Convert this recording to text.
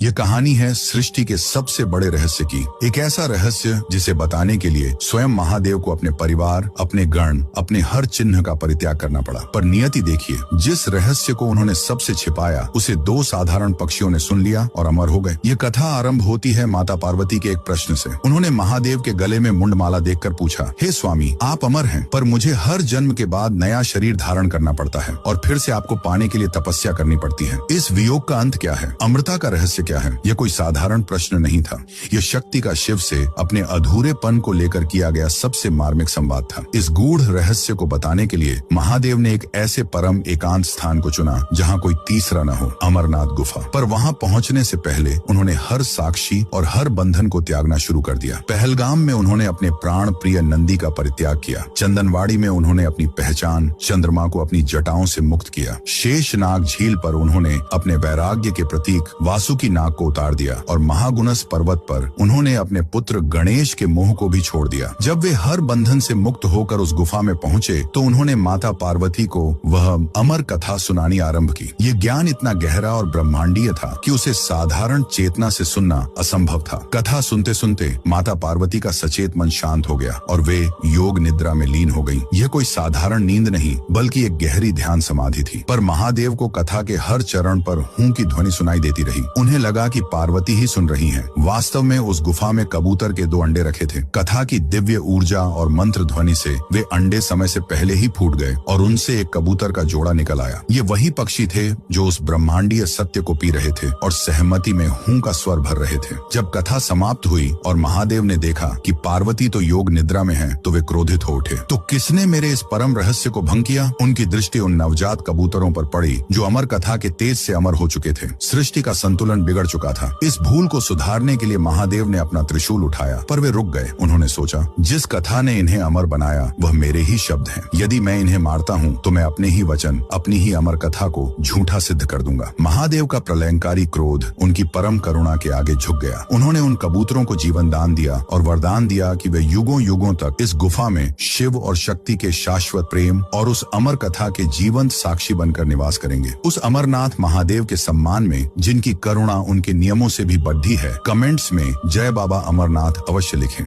ये कहानी है सृष्टि के सबसे बड़े रहस्य की। एक ऐसा रहस्य जिसे बताने के लिए स्वयं महादेव को अपने परिवार, अपने गण, अपने हर चिन्ह का परित्याग करना पड़ा। पर नियति देखिए, जिस रहस्य को उन्होंने सबसे छिपाया उसे दो साधारण पक्षियों ने सुन लिया और अमर हो गए। ये कथा आरंभ होती है माता पार्वती के एक प्रश्न से। उन्होंने महादेव के गले में मुंडमाला देखकर पूछा, हे स्वामी, आप अमर हैं, पर मुझे हर जन्म के बाद नया शरीर धारण करना पड़ता है और फिर से आपको पाने के लिए तपस्या करनी पड़ती है। इस वियोग का अंत क्या है? अमरता का रहस्य क्या है? यह कोई साधारण प्रश्न नहीं था। यह शक्ति का शिव से अपने अधूरेपन को लेकर किया गया सबसे मार्मिक संवाद था। इस गूढ़ रहस्य को बताने के लिए महादेव ने एक ऐसे परम एकांत स्थान को चुना जहाँ कोई तीसरा न हो, अमरनाथ गुफा। पर वहाँ पहुँचने से पहले उन्होंने हर साक्षी और हर बंधन को त्यागना शुरू कर दिया। पहलगाम में उन्होंने अपने प्राण प्रिय नंदी का परित्याग किया। चंदनवाड़ी में उन्होंने अपनी पहचान चंद्रमा को अपनी जटाओं से मुक्त किया। शेषनाग झील पर उन्होंने अपने वैराग्य के प्रतीक वासुकी नाग को उतार दिया और महागुणस पर्वत पर उन्होंने अपने पुत्र गणेश के मोह को भी छोड़ दिया। जब वे हर बंधन से मुक्त होकर उस गुफा में पहुंचे तो उन्होंने माता पार्वती को वह अमर कथा सुनानी आरंभ की। ये ज्ञान इतना गहरा और ब्रह्मांडीय था कि उसे साधारण चेतना से सुनना असंभव था। कथा सुनते सुनते माता पार्वती का सचेत मन शांत हो गया और वे योग निद्रा में लीन हो गयी। यह कोई साधारण नींद नहीं बल्कि एक गहरी ध्यान समाधि थी। पर महादेव को कथा के हर चरण पर हूं की ध्वनि सुनाई देती रही। उन्हें लगा कि पार्वती ही सुन रही हैं। वास्तव में उस गुफा में कबूतर के 2 अंडे रखे थे। कथा की दिव्य ऊर्जा और मंत्र ध्वनि से वे अंडे समय से पहले ही फूट गए और उनसे एक कबूतर का जोड़ा निकल आया। ये वही पक्षी थे जो उस ब्रह्मांडीय सत्य को पी रहे थे और सहमति में हूं का स्वर भर रहे थे। जब कथा समाप्त हुई और महादेव ने देखा कि पार्वती तो योग निद्रा में है तो वे क्रोधित हो उठे। तो किसने मेरे इस परम रहस्य को भंग किया? उनकी दृष्टि उन नवजात कबूतरों पर पड़ी जो अमर कथा के तेज से अमर हो चुके थे। सृष्टि का संतुलन बिगड़ चुका था। इस भूल को सुधारने के लिए महादेव ने अपना त्रिशूल उठाया, पर वे रुक गए। उन्होंने सोचा, जिस कथा ने इन्हें अमर बनाया वह मेरे ही शब्द हैं। यदि मैं इन्हें मारता हूँ तो मैं अपने ही वचन, अपनी ही अमर कथा को झूठा सिद्ध कर दूंगा। महादेव का प्रलयंकारी क्रोध उनकी परम करुणा के आगे झुक गया। उन्होंने उन कबूतरों को जीवन दान दिया और वरदान दिया कि वे युगों युगों तक इस गुफा में शिव और शक्ति के शाश्वत प्रेम और उस अमर कथा के जीवंत साक्षी बनकर निवास करेंगे। उस अमरनाथ महादेव के सम्मान में जिनकी करुणा उनके नियमों से भी बढ़ी है, कमेंट्स में जय बाबा अमरनाथ अवश्य लिखें।